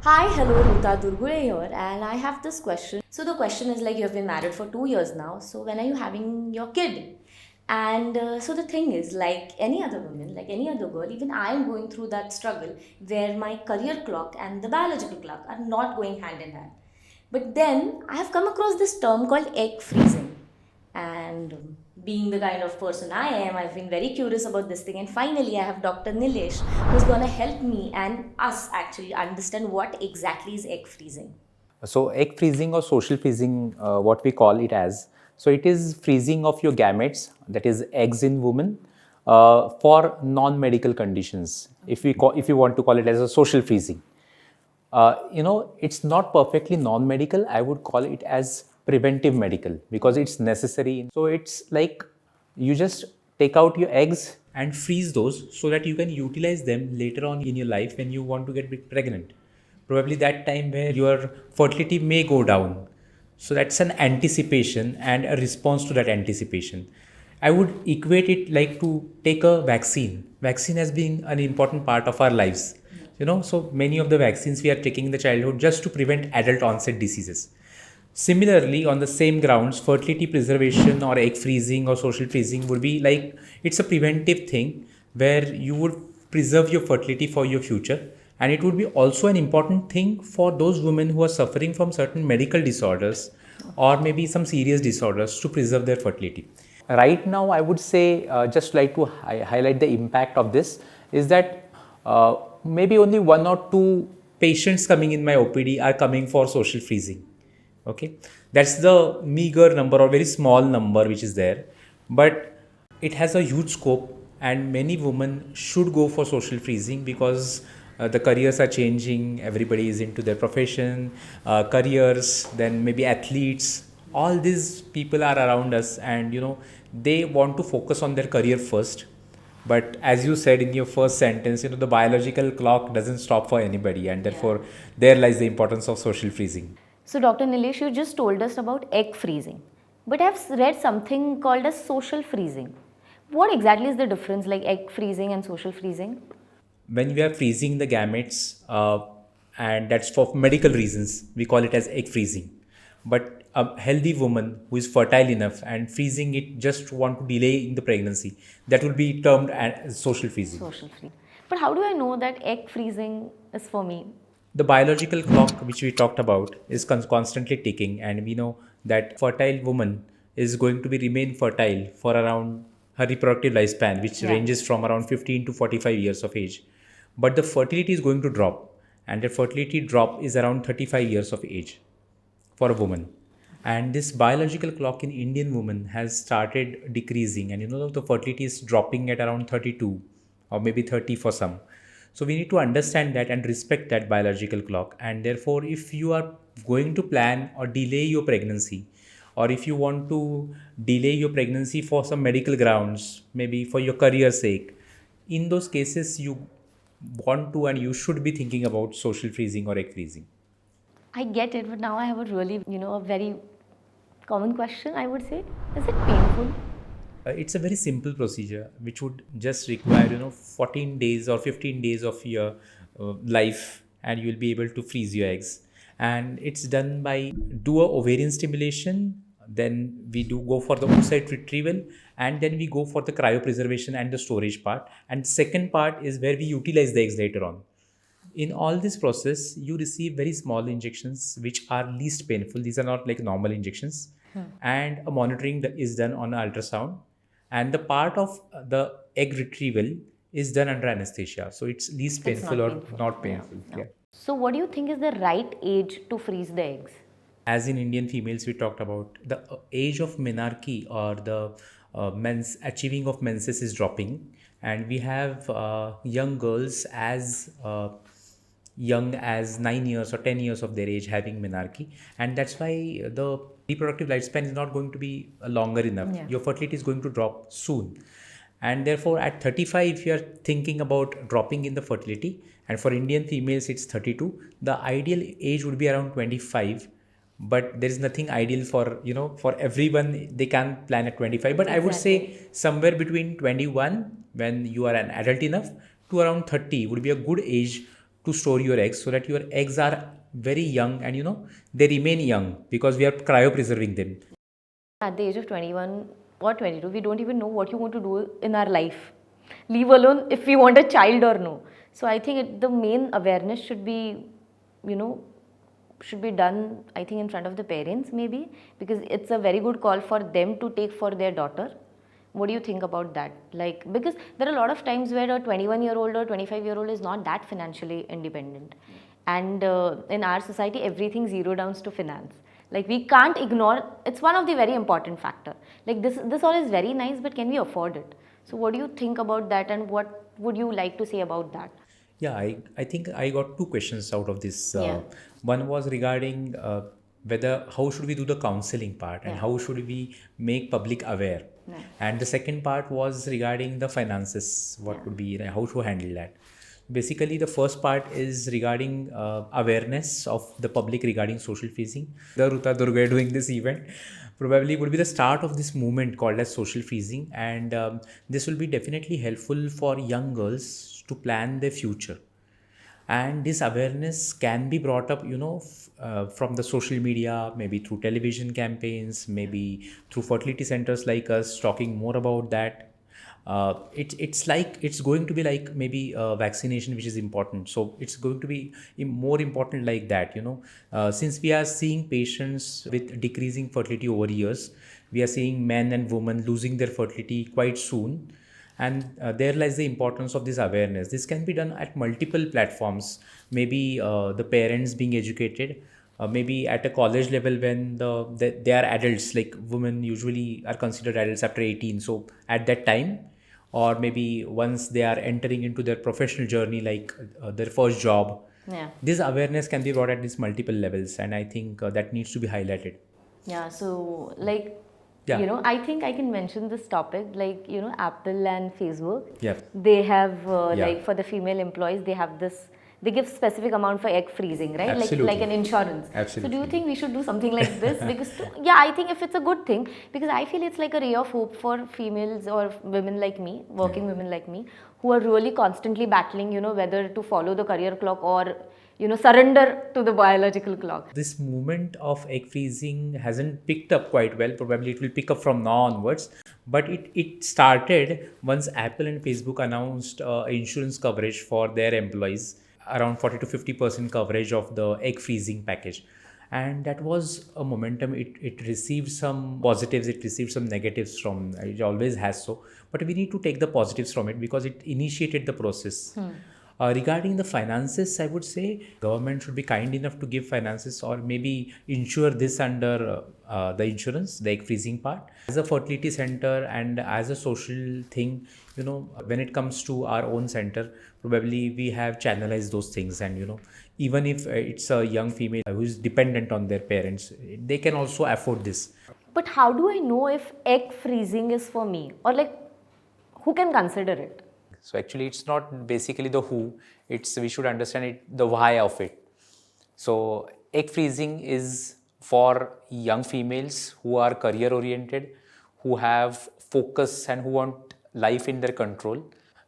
Hi, hello, Hruta Durgule here, and I have this question. So the question is like you have been married for 2 years now. So when are you having your kid? And so the thing is, like any other woman, like any other girl, even I am going through that struggle where my career clock and the biological clock are not going hand in hand. But then I have come across this term called egg freezing. And being the kind of person I am, I've been very curious about this thing. And finally, I have Dr. Nilesh who's going to help me and us actually understand what exactly is egg freezing. So egg freezing or social freezing, what we call it as. So it is freezing of your gametes, that is eggs in women, for non-medical conditions. If you want to call it as a social freezing, it's not perfectly non-medical. I would call it as preventive medical because it's necessary. So it's like you just take out your eggs and freeze those so that you can utilize them later on in your life when you want to get pregnant. Probably that time where your fertility may go down. So that's an anticipation and a response to that anticipation. I would equate it like to take a vaccine. Vaccine has been an important part of our lives. So many of the vaccines we are taking in the childhood just to prevent adult onset diseases. Similarly, on the same grounds, fertility preservation or egg freezing or social freezing would be like it's a preventive thing where you would preserve your fertility for your future. And it would be also an important thing for those women who are suffering from certain medical disorders or maybe some serious disorders to preserve their fertility. Right now, I would say, just like to highlight the impact of this, is that maybe only one or two patients coming in my OPD are coming for social freezing. Okay, that's the meager number or very small number which is there, but it has a huge scope, and many women should go for social freezing because the careers are changing. Everybody is into their profession, careers, then maybe athletes. All these people are around us, and they want to focus on their career first. But as you said in your first sentence, the biological clock doesn't stop for anybody, and therefore there lies the importance of social freezing. So, Dr. Nilesh, you just told us about egg freezing, but I've read something called as social freezing. What exactly is the difference, like egg freezing and social freezing? When we are freezing the gametes, and that's for medical reasons, we call it as egg freezing. But a healthy woman who is fertile enough and freezing it just want to delay in the pregnancy, that will be termed as social freezing. Social freezing. But how do I know that egg freezing is for me? The biological clock which we talked about is constantly ticking, and we know that fertile woman is going to be remain fertile for around her reproductive lifespan, which ranges from around 15 to 45 years of age. But the fertility is going to drop, and the fertility drop is around 35 years of age for a woman. And this biological clock in Indian women has started decreasing, and the fertility is dropping at around 32 or maybe 30 for some. So we need to understand that and respect that biological clock. And therefore, if you are going to plan or delay your pregnancy, or if you want to delay your pregnancy for some medical grounds, maybe for your career sake, in those cases you want to and you should be thinking about social freezing or egg freezing. I get it, but now I have a really, a very common question, I would say. Is it painful? It's a very simple procedure which would just require 14 days or 15 days of your life, and you will be able to freeze your eggs. And it's done by do a ovarian stimulation, then we do go for the oocyte retrieval, and then we go for the cryopreservation and the storage part. And the second part is where we utilize the eggs later on. In all this process, you receive very small injections which are least painful. These are not like normal injections. And a monitoring that is done on ultrasound, and the part of the egg retrieval is done under anesthesia, so it's least painful or not painful. Yeah. So, what do you think is the right age to freeze the eggs? As in Indian females, we talked about the age of menarche or the achieving of menses is dropping, and we have young girls as young as 9 years or 10 years of their age having menarche, and that's why the reproductive lifespan is not going to be longer enough. Your fertility is going to drop soon, and therefore at 35 if you are thinking about dropping in the fertility, and for Indian females it's 32, the ideal age would be around 25. But there is nothing ideal for everyone. They can't plan at 25, but I would say somewhere between 21 when you are an adult enough to around 30 would be a good age to store your eggs so that your eggs are very young and they remain young because we are cryopreserving them. At the age of 21 or 22, we don't even know what you want to do in our life, leave alone if we want a child or no. So I think the main awareness should be, you know, should be done, I think, in front of the parents maybe, because it's a very good call for them to take for their daughter. What do you think about that? Like, because there are a lot of times where a 21-year-old or 25-year-old is not that financially independent. And in our society, everything zero downs to finance. Like, we can't ignore, it's one of the very important factor. Like, this all is very nice, but can we afford it? So what do you think about that, and what would you like to say about that? Yeah, I think I got two questions out of this. Yeah. One was regarding whether how should we do the counseling part and Yeah. how should we make public aware. Yeah. And the second part was regarding the finances, what would be, how to handle that. Basically, the first part is regarding awareness of the public regarding social freezing. The Hruta Durgule doing this event probably would be the start of this movement called as social freezing, and this will be definitely helpful for young girls to plan their future. And this awareness can be brought up from the social media, maybe through television campaigns, maybe through fertility centers like us talking more about that. It's going to be like maybe vaccination, which is important, so it's going to be more important like that. Since we are seeing patients with decreasing fertility over years, we are seeing men and women losing their fertility quite soon. And there lies the importance of this awareness. This can be done at multiple platforms, maybe the parents being educated, maybe at a college level when they are adults, like women usually are considered adults after 18, so at that time, or maybe once they are entering into their professional journey, like their first job. Yeah. This awareness can be brought at these multiple levels, and I think that needs to be highlighted. Yeah, so like, Yeah. I think I can mention this topic, like, Apple and Facebook. Yeah. They have, Yeah. like, for the female employees, they have this, they give specific amount for egg freezing, right? Absolutely. Like an insurance. So do Absolutely. you think we should do something like this? Because, yeah, I think if it's a good thing, because I feel it's like a ray of hope for females or women like me, working women like me, who are really constantly battling, whether to follow the career clock or, surrender to the biological clock. This movement of egg freezing hasn't picked up quite well. Probably it will pick up from now onwards. But it started once Apple and Facebook announced insurance coverage for their employees, around 40 to 50% coverage of the egg freezing package. And that was a momentum. It received some positives, it received some negatives from it, always has so. But we need to take the positives from it because it initiated the process. Regarding the finances, I would say government should be kind enough to give finances or maybe insure this under the insurance, the egg freezing part. As a fertility center and as a social thing, when it comes to our own center, probably we have channelized those things. And, even if it's a young female who is dependent on their parents, they can also afford this. But how do I know if egg freezing is for me? Or like, who can consider it? So actually, it's not basically the who, it's we should understand it, the why of it. So egg freezing is for young females who are career oriented, who have focus and who want life in their control.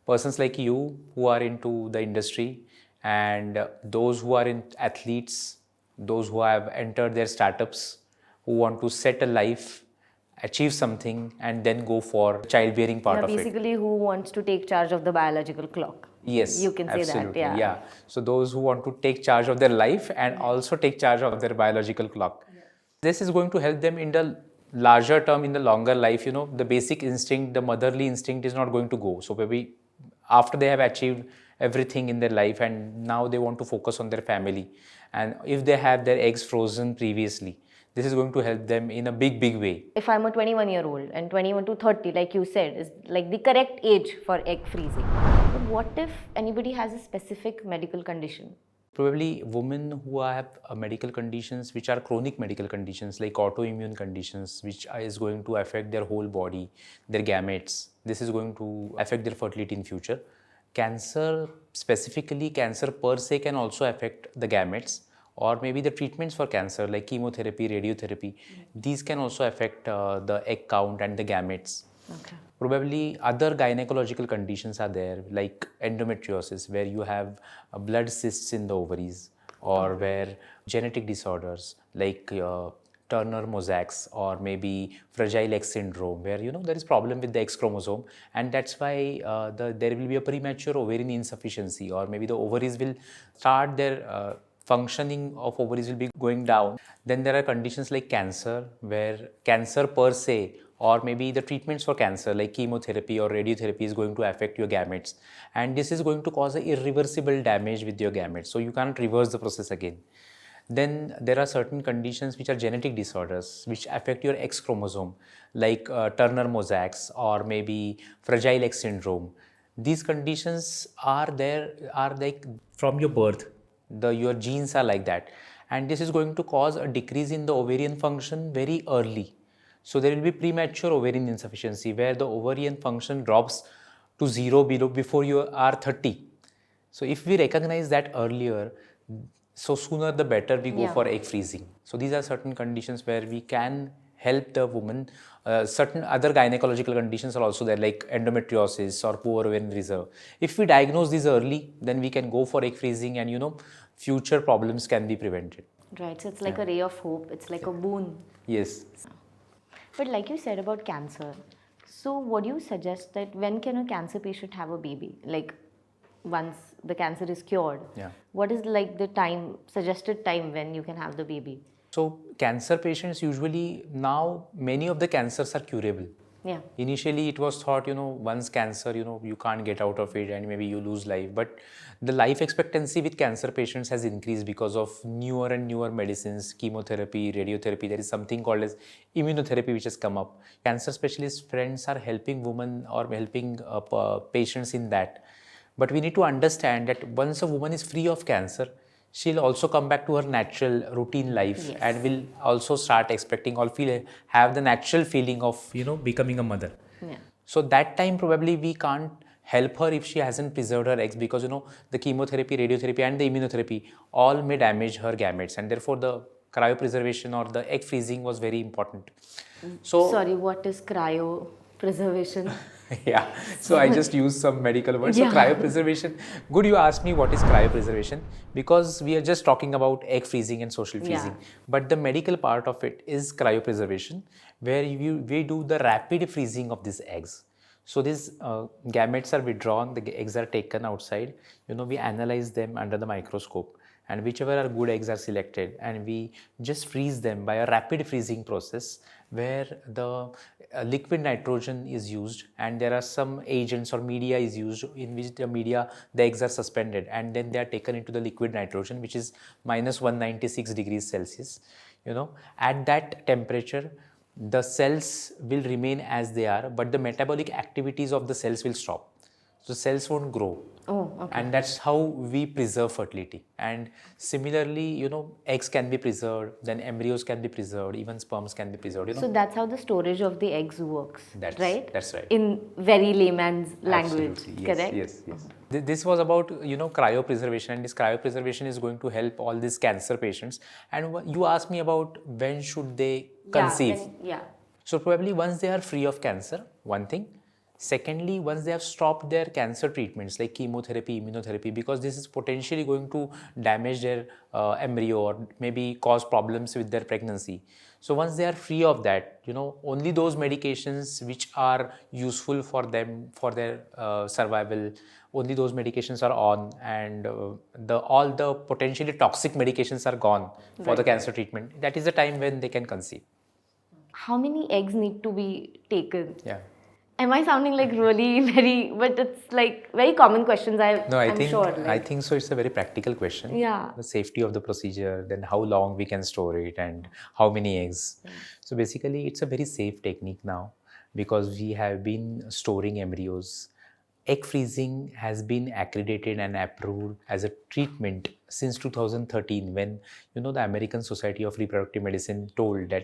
Persons like you who are into the industry, and those who are in athletes, those who have entered their startups, who want to set a life, achieve something, and then go for childbearing part of it. Basically, who wants to take charge of the biological clock? Yes, you can say absolutely, that. Yeah. So those who want to take charge of their life and also take charge of their biological clock. This is going to help them in the larger term, in the longer life. The basic instinct, the motherly instinct is not going to go. So maybe after they have achieved everything in their life and now they want to focus on their family, and if they have their eggs frozen previously, this is going to help them in a big way. If I'm a 21-year-old and 21 to 30, like you said, is like the correct age for egg freezing. But what if anybody has a specific medical condition? Probably women who have medical conditions which are chronic medical conditions like autoimmune conditions, which is going to affect their whole body, their gametes. This is going to affect their fertility in future. Cancer, specifically cancer per se, can also affect the gametes, or maybe the treatments for cancer like chemotherapy, radiotherapy. These can also affect the egg count and the gametes. Okay. Probably other gynecological conditions are there, like endometriosis, where you have blood cysts in the ovaries, or where genetic disorders like Turner mosaics, or maybe fragile X syndrome, where there is problem with the X chromosome, and that's why there will be a premature ovarian insufficiency, or maybe the ovaries will start their functioning of ovaries will be going down. Then there are conditions like cancer, where cancer per se, or maybe the treatments for cancer like chemotherapy or radiotherapy is going to affect your gametes, and this is going to cause a irreversible damage with your gametes, so you can't reverse the process again. Then there are certain conditions which are genetic disorders which affect your X chromosome, like Turner mosaics, or maybe fragile X syndrome. These conditions are there, are like from your birth, your genes are like that, and this is going to cause a decrease in the ovarian function very early. So there will be premature ovarian insufficiency, where the ovarian function drops to zero below before you are 30. So if we recognize that earlier, so sooner the better we go for egg freezing. So these are certain conditions where we can help the woman. Certain other gynecological conditions are also there, like endometriosis or poor ovarian reserve. If we diagnose these early, then we can go for egg freezing, and future problems can be prevented. Right. So it's like a ray of hope. It's like a boon. Yes. But like you said about cancer, so what do you suggest that when can a cancer patient have a baby? Like once the cancer is cured, Yeah. what is like the suggested time when you can have the baby? So cancer patients usually, now many of the cancers are curable. Yeah. Initially, it was thought, once cancer, you can't get out of it and maybe you lose life. But the life expectancy with cancer patients has increased because of newer and newer medicines, chemotherapy, radiotherapy. There is something called as immunotherapy which has come up. Cancer specialist friends are helping women or helping patients in that. But we need to understand that once a woman is free of cancer, she'll also come back to her natural routine life, Yes. and will also start expecting or have the natural feeling of becoming a mother. Yeah. So that time probably we can't help her if she hasn't preserved her eggs, because the chemotherapy, radiotherapy and the immunotherapy all may damage her gametes, and therefore the cryopreservation or the egg freezing was very important. So Sorry, what is cryopreservation? yeah, so I just use some medical words. Yeah. So cryopreservation, good you asked me what is cryopreservation, because we are just talking about egg freezing and social freezing. Yeah. But the medical part of it is cryopreservation, where we do the rapid freezing of these eggs. So these gametes are withdrawn, the eggs are taken outside, we analyze them under the microscope, and whichever are good eggs are selected, and we just freeze them by a rapid freezing process, where the liquid nitrogen is used, and there are some agents or media is used, in which the eggs are suspended, and then they are taken into the liquid nitrogen, which is minus 196 degrees Celsius. At that temperature, the cells will remain as they are, but the metabolic activities of the cells will stop. So cells won't grow. Oh, okay. And that's how we preserve fertility. And similarly, eggs can be preserved, then embryos can be preserved, even sperms can be preserved. So that's how the storage of the eggs works, right? That's right. In very layman's language, Absolutely. Yes, correct? yes. This was about cryopreservation, and this cryopreservation is going to help all these cancer patients. And you asked me about when should they conceive. Yeah. So probably once they are free of cancer, one thing. Secondly, once they have stopped their cancer treatments like chemotherapy, immunotherapy, because this is potentially going to damage their embryo or maybe cause problems with their pregnancy. So once they are free of that, only those medications which are useful for them for their survival, only those medications are on, and all the potentially toxic medications are gone for the cancer treatment. That is the time when they can conceive. How many eggs need to be taken? Yeah. Am I sounding like really but it's like very common questions. I'm sure. I think so. It's a very practical question. Yeah. The safety of the procedure, then how long we can store it, and how many eggs. So basically, it's a very safe technique now, because we have been storing embryos. Egg freezing has been accredited and approved as a treatment since 2013, when the American Society of Reproductive Medicine told that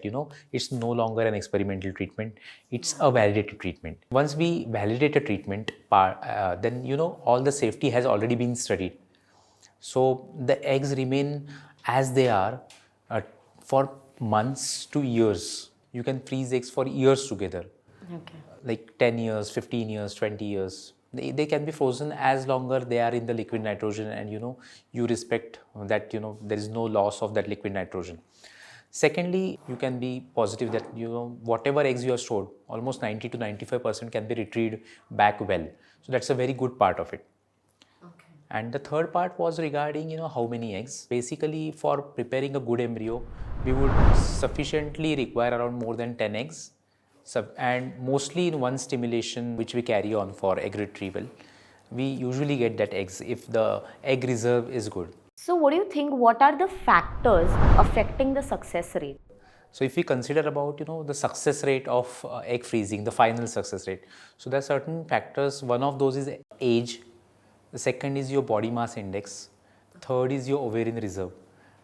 it's no longer an experimental treatment, it's a validated treatment. Once we validate a treatment, then all the safety has already been studied. So the eggs remain as they are for months to years. You can freeze eggs for years together. Okay. like 10 years, 15 years, 20 years. They can be frozen as longer they are in the liquid nitrogen, and you respect that there is no loss of that liquid nitrogen. Secondly, you can be positive that whatever eggs you have stored, almost 90 to 95% can be retrieved back well. So that's a very good part of it. Okay. And the third part was regarding how many eggs. Basically, for preparing a good embryo, we would sufficiently require around more than 10 eggs, and mostly in one stimulation which we carry on for egg retrieval. We usually get that eggs if the egg reserve is good. So what do you think, what are the factors affecting the success rate? So if we consider about the success rate of egg freezing, the final success rate, so there are certain factors. One of those is age, the second is your body mass index, third is your ovarian reserve,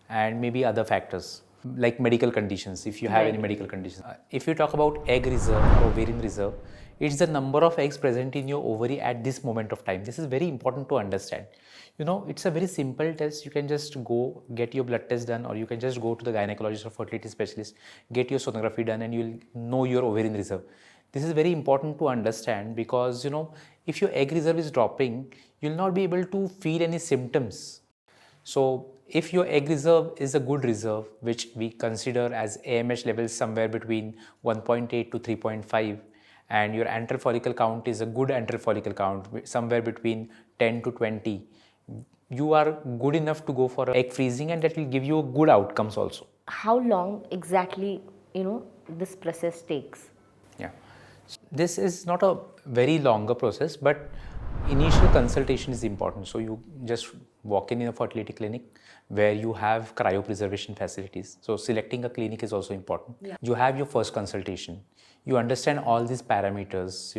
and maybe other factors like medical conditions, if you have any medical conditions. If you talk about egg reserve or ovarian reserve, it's the number of eggs present in your ovary at this moment of time. This is very important to understand. It's a very simple test. You can just go get your blood test done, or you can just go to the gynecologist or fertility specialist, get your sonography done, and you'll know your ovarian reserve. This is very important to understand because if your egg reserve is dropping, you'll not be able to feel any symptoms. So if your egg reserve is a good reserve, which we consider as AMH levels somewhere between 1.8 to 3.5, and your antral follicle count is a good antral follicle count somewhere between 10 to 20, you are good enough to go for egg freezing, and that will give you good outcomes also. How long exactly this process takes? Yeah, this is not a very longer process, but initial consultation is important. So you just walk in a fertility clinic where you have cryopreservation facilities. So selecting a clinic is also important. Yeah. You have your first consultation. You understand all these parameters,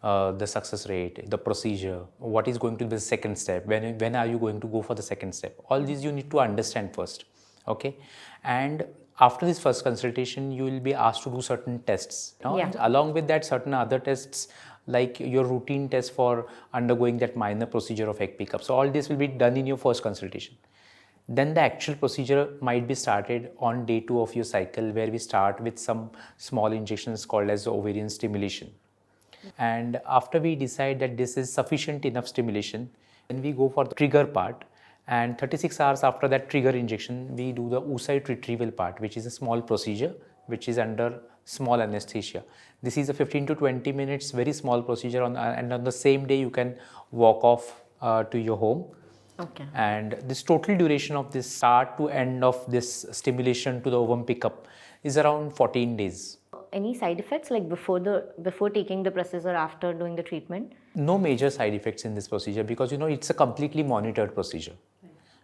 the success rate, the procedure, what is going to be the second step, when are you going to go for the second step. All these you need to understand first, okay? And after this first consultation, you will be asked to do certain tests. And along with that, certain other tests like your routine test for undergoing that minor procedure of egg pickup. So all this will be done in your first consultation. Then the actual procedure might be started on day 2 of your cycle, where we start with some small injections called as ovarian stimulation. And after we decide that this is sufficient enough stimulation, then we go for the trigger part. And 36 hours after that trigger injection, we do the oocyte retrieval part, which is a small procedure which is under small anesthesia. This is a 15 to 20 minutes, very small procedure, and on the same day you can walk off to your home. Okay. And this total duration of this start to end of this stimulation to the ovum pickup is around 14 days. Any side effects like before taking the process or after doing the treatment? No major side effects in this procedure because it's a completely monitored procedure.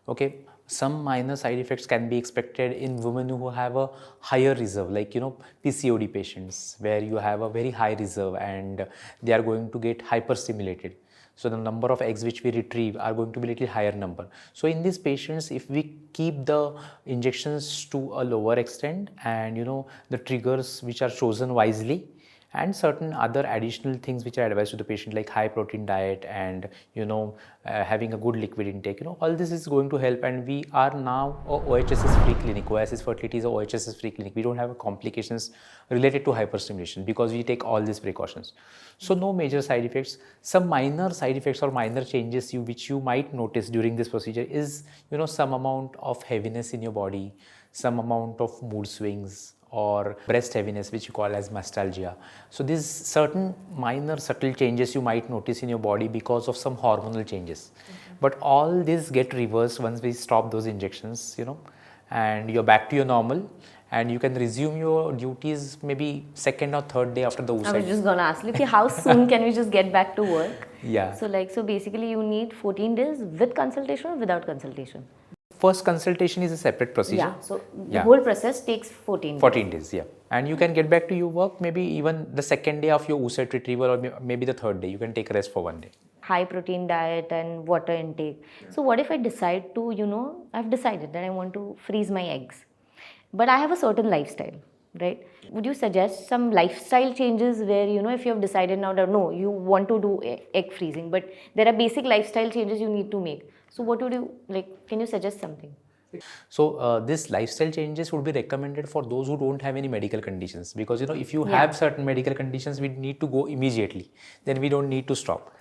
Okay, some minor side effects can be expected in women who have a higher reserve, like PCOD patients, where you have a very high reserve and they are going to get hyperstimulated. So the number of eggs which we retrieve are going to be a little higher number. So in these patients, if we keep the injections to a lower extent and the triggers which are chosen wisely, and certain other additional things which are advised to the patient, like high protein diet and having a good liquid intake, all this is going to help. And we are now a OHSS free clinic. Oasis Fertility is a OHSS free clinic. We don't have complications related to hyperstimulation because we take all these precautions. So no major side effects. Some minor side effects or minor changes which you might notice during this procedure is some amount of heaviness in your body, some amount of mood swings, or breast heaviness, which you call as mastalgia. So these certain minor subtle changes you might notice in your body because of some hormonal changes. But all this get reversed once we stop those injections, and you're back to your normal, and you can resume your duties maybe second or third day after the oocyte. I was just going to ask you, how soon can we just get back to work? Yeah. So basically you need 14 days with consultation or without consultation? First consultation is a separate procedure. Yeah, so the whole process takes 14 days. 14 days, yeah. And you can get back to your work maybe even the second day of your oocyte retrieval, or maybe the third day. You can take rest for one day. High protein diet and water intake. Yeah. So what if I decide to, I've decided that I want to freeze my eggs, but I have a certain lifestyle, right? Would you suggest some lifestyle changes where, if you have decided now that no, you want to do egg freezing, but there are basic lifestyle changes you need to make. So what would you, can you suggest something? So this lifestyle changes would be recommended for those who don't have any medical conditions, because if you Yeah. have certain medical conditions, we need to go immediately. Then we don't need to stop.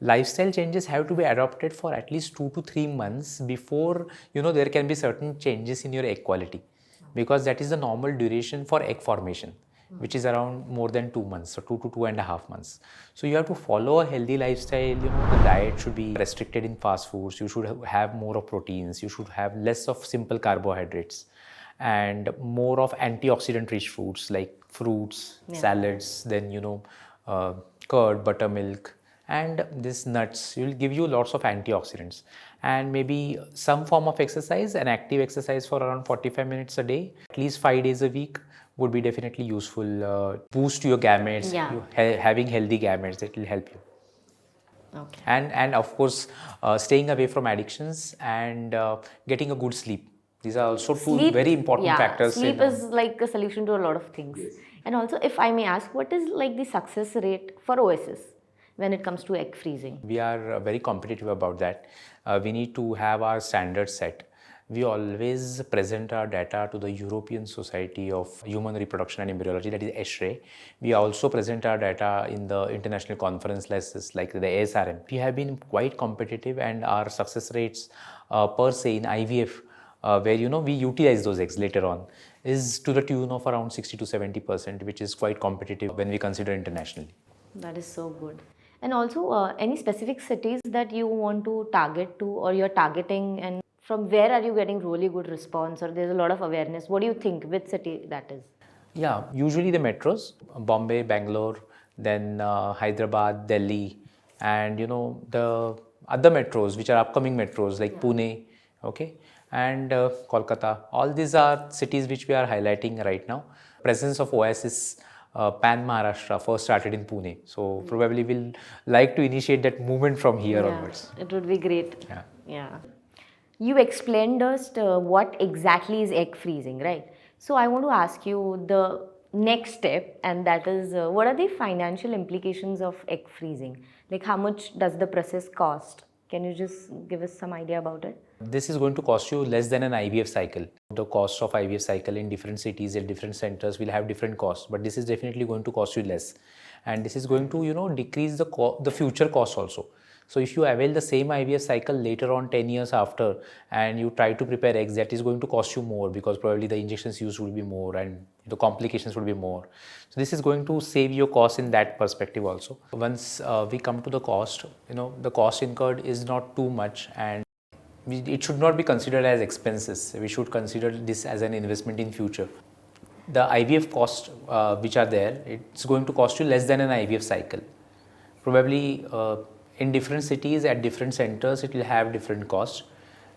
Lifestyle changes have to be adopted for at least 2 to 3 months before there can be certain changes in your egg quality, because that is the normal duration for egg formation, which is around more than 2 months, so 2 to 2.5 months. So you have to follow a healthy lifestyle. The diet should be restricted in fast foods. You should have more of proteins. You should have less of simple carbohydrates and more of antioxidant rich foods like fruits, salads, then uh, curd, buttermilk, and this nuts will give you lots of antioxidants, and maybe some form of exercise, an active exercise for around 45 minutes a day, at least 5 days a week would be definitely useful. Boost your gametes. Yeah. Having healthy gametes, that will help you. Okay. And of course, staying away from addictions and getting a good sleep. These are also two very important factors. Sleep is like a solution to a lot of things. And also, if I may ask, what is like the success rate for Oasis when it comes to egg freezing? We are very competitive about that. We need to have our standards set. We always present our data to the European Society of Human Reproduction and Embryology, that is ESHRE. We also present our data in the international conferences like the ASRM. We have been quite competitive, and our success rates per se in IVF, where we utilize those eggs later on, is to the tune of around 60 to 70%, which is quite competitive when we consider internationally. That is so good. And also, any specific cities that you want to target to, or you're targeting, and from where are you getting really good response, or there's a lot of awareness? What do you think? Which city that is? Yeah, usually the metros, Bombay, Bangalore, then Hyderabad, Delhi, and the other metros, which are upcoming metros like Pune, okay, and Kolkata. All these are cities which we are highlighting right now. Presence of Oasis Pan Maharashtra first started in Pune, so probably we'll like to initiate that movement from here onwards. It would be great. Yeah. Yeah. You explained us what exactly is egg freezing, right? So I want to ask you the next step, and that is what are the financial implications of egg freezing? Like, how much does the process cost? Can you just give us some idea about it? This is going to cost you less than an IVF cycle. The cost of IVF cycle in different cities at different centers will have different costs, but this is definitely going to cost you less, and this is going to decrease the future cost also. So if you avail the same IVF cycle later on 10 years after, and you try to prepare eggs, that is going to cost you more, because probably the injections used will be more and the complications will be more. So this is going to save your cost in that perspective also. Once we come to the cost, the cost incurred is not too much, and it should not be considered as expenses. We should consider this as an investment in future. The IVF costs which are there, it's going to cost you less than an IVF cycle. Probably in different cities at different centers, it will have different costs.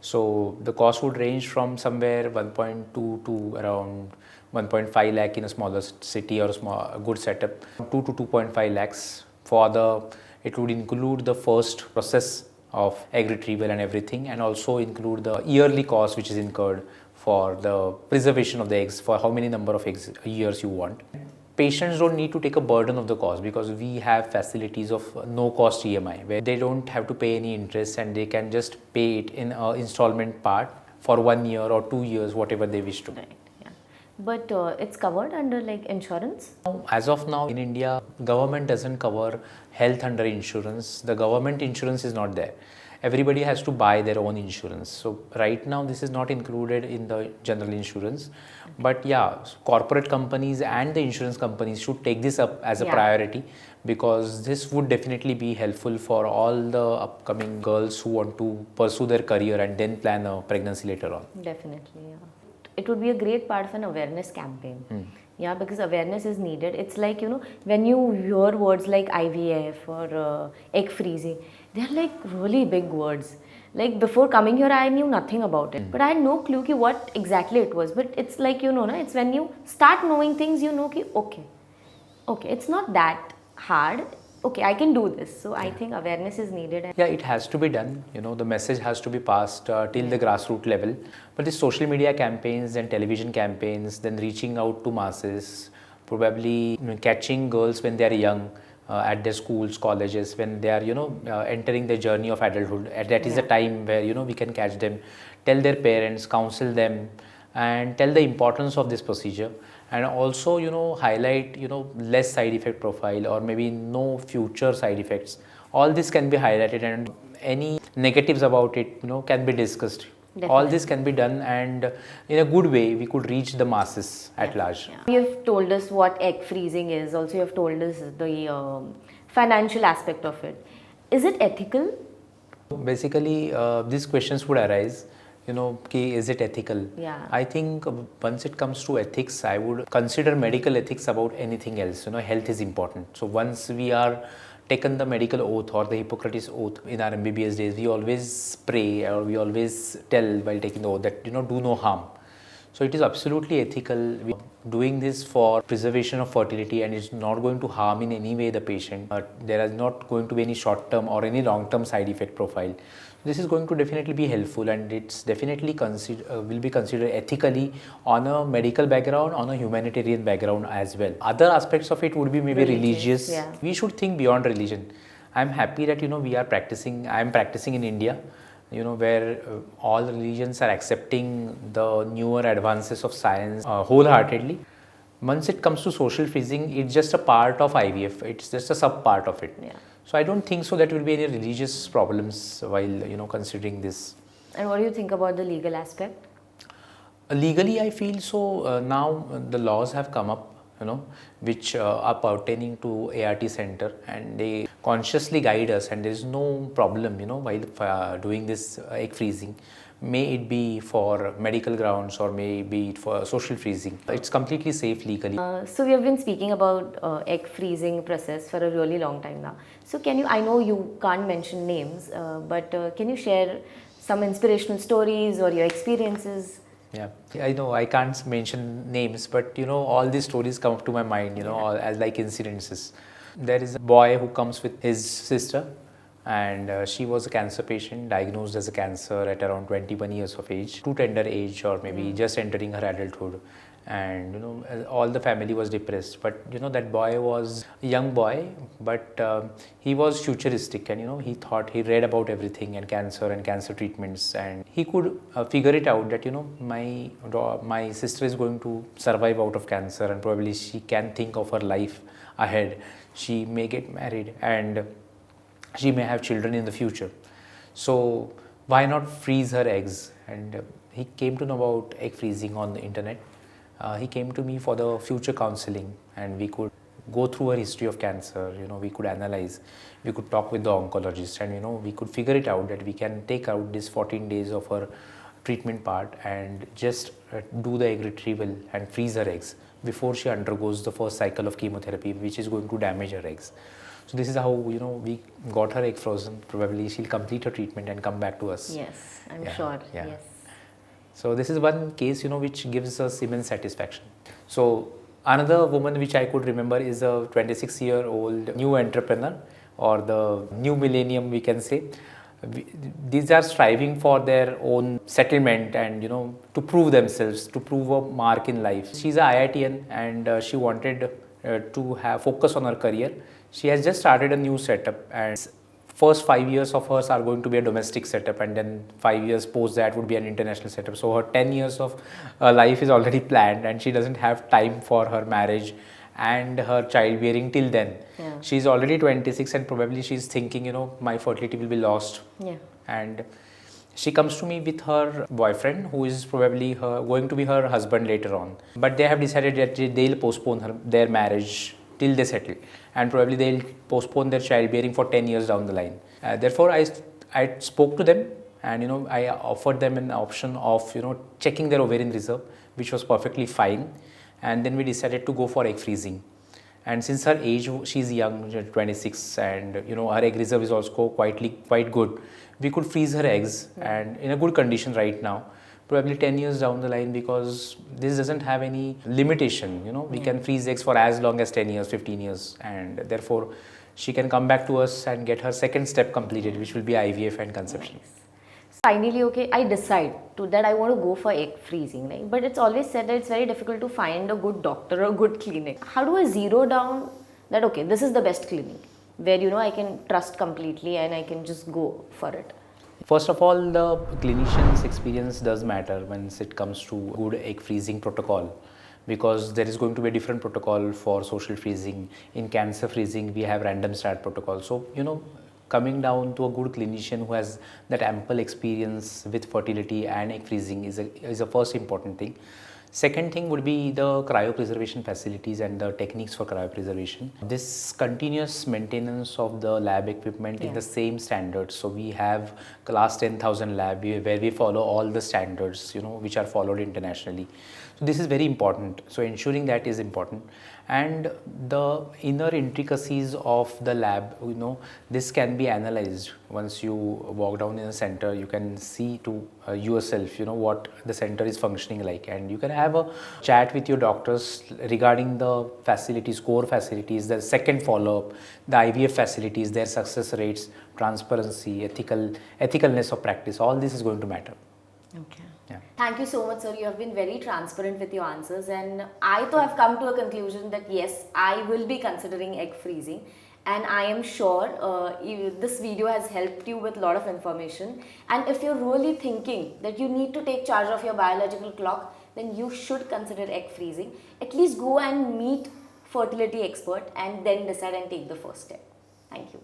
So the cost would range from somewhere 1.2 to around 1.5 lakh in a smaller city or a good setup, 2 to 2.5 lakhs for it would include the first process of egg retrieval and everything, and also include the yearly cost which is incurred for the preservation of the eggs, for how many number of eggs years you want. Patients don't need to take a burden of the cost, because we have facilities of no cost EMI where they don't have to pay any interest, and they can just pay it in an installment part for 1 year or 2 years, whatever they wish to. Right. Yeah. But it's covered under like insurance? As of now in India, government doesn't cover health under insurance. The government insurance is not there. Everybody has to buy their own insurance. So right now this is not included in the general insurance. But yeah, corporate companies and the insurance companies should take this up as a priority, because this would definitely be helpful for all the upcoming girls who want to pursue their career and then plan a pregnancy later on. Definitely, yeah. It would be a great part of an awareness campaign. Yeah, because awareness is needed. It's like, when you hear words like IVF or egg freezing, they're like really big words. Like before coming here, I knew nothing about it. But I had no clue ki what exactly it was. But it's like, it's when you start knowing things, ki, okay, it's not that hard. Okay, I can do this. So I think awareness is needed. Yeah, it has to be done. The message has to be passed till the grassroots level. But the social media campaigns and television campaigns, then reaching out to masses, probably catching girls when they are young, at their schools, colleges, when they are entering the journey of adulthood. And that is the time where we can catch them, tell their parents, counsel them, and tell the importance of this procedure, and also highlight less side effect profile or maybe no future side effects. All this can be highlighted, and any negatives about it can be discussed. Definitely. All this can be done, and in a good way we could reach the masses at large. You've told us what egg freezing is. Also, you've told us the financial aspect of it. Is it ethical? Basically, these questions would arise, is it ethical? Yeah. I think once it comes to ethics, I would consider medical ethics about anything else. Health is important. So once we are taken the medical oath or the Hippocrates oath in our MBBS days, we always pray or we always tell while taking the oath that, do no harm. So it is absolutely ethical. We are doing this for preservation of fertility, and it's not going to harm in any way the patient. There is not going to be any short-term or any long-term side effect profile. This is going to definitely be helpful, and it's definitely will be considered ethically on a medical background, on a humanitarian background as well. Other aspects of it would be maybe religious. Yeah. We should think beyond religion. I'm happy that we are practicing. I'm practicing in India, where all religions are accepting the newer advances of science wholeheartedly. Once it comes to social freezing, it's just a part of IVF. It's just a sub part of it. Yeah. So I don't think so that will be any religious problems while considering this. And what do you think about the legal aspect? Legally, I feel so. Now the laws have come up, which are pertaining to ART center, and they consciously guide us, and there is no problem, while doing this egg freezing. May it be for medical grounds or may be it for social freezing. It's completely safe legally. So we have been speaking about egg freezing process for a really long time now. So I know you can't mention names, but can you share some inspirational stories or your experiences? Yeah, I know I can't mention names, but all these stories come up to my mind, all as like incidences. There is a boy who comes with his sister, and she was a cancer patient diagnosed as a cancer at around 21 years of age, too tender age or maybe just entering her adulthood. And all the family was depressed, but that boy was a young boy, but he was futuristic, and he read about everything and cancer treatments, and he could figure it out that my sister is going to survive out of cancer, and probably she can think of her life ahead. She may get married and she may have children in the future, so why not freeze her eggs? And he came to know about egg freezing on the internet. He came to me for the future counseling, and we could go through her history of cancer. We could analyze, we could talk with the oncologist, and we could figure it out that we can take out this 14 days of her treatment part and just do the egg retrieval and freeze her eggs before she undergoes the first cycle of chemotherapy, which is going to damage her eggs. So this is how we got her egg frozen. Probably she'll complete her treatment and come back to us. Yes, I'm sure. Yeah. Yes. So this is one case which gives us immense satisfaction. So another woman which I could remember is a 26-year-old new entrepreneur, or the new millennium, we can say. These are striving for their own settlement and to prove themselves, to prove a mark in life. She's a IITian, and she wanted to have focus on her career. She has just started a new setup, and first 5 years of hers are going to be a domestic setup, and then 5 years post that would be an international setup. So her 10 years of life is already planned, and she doesn't have time for her marriage and her childbearing till then. Yeah. She's already 26, and probably she's thinking, my fertility will be lost. Yeah. And she comes to me with her boyfriend, who is probably going to be her husband later on. But they have decided that they'll postpone their marriage till they settle, and probably they'll postpone their childbearing for 10 years down the line. Therefore, I spoke to them, and I offered them an option of checking their ovarian reserve, which was perfectly fine, and then we decided to go for egg freezing. And since her age, she's young, 26, and her egg reserve is also quite good, we could freeze her eggs and in a good condition right now, probably 10 years down the line, because this doesn't have any limitation. We can freeze eggs for as long as 10 years, 15 years, and therefore she can come back to us and get her second step completed, which will be IVF and conception. Nice. Finally, okay, I decide that I want to go for egg freezing, right? But it's always said that it's very difficult to find a good doctor or a good clinic. How do I zero down that okay, this is the best clinic where I can trust completely and I can just go for it? First of all, the clinician's experience does matter when it comes to good egg freezing protocol, because there is going to be a different protocol for social freezing. In cancer freezing, we have random start protocol. So, coming down to a good clinician who has that ample experience with fertility and egg freezing is a first important thing. Second thing would be the cryopreservation facilities and the techniques for cryopreservation. This continuous maintenance of the lab equipment in the same standards. So we have class 10,000 lab where we follow all the standards, which are followed internationally. So this is very important. So ensuring that is important. And the inner intricacies of the lab, this can be analyzed. Once you walk down in a center, you can see to yourself, what the center is functioning like, and you can have a chat with your doctors regarding the facilities, core facilities, the second follow-up, the IVF facilities, their success rates, transparency, ethicalness of practice. All this is going to matter. Okay. Yeah. Thank you so much, sir. You have been very transparent with your answers, and I too have come to a conclusion that yes, I will be considering egg freezing, and I am sure this video has helped you with a lot of information. And if you're really thinking that you need to take charge of your biological clock, then you should consider egg freezing. At least go and meet fertility expert and then decide and take the first step. Thank you.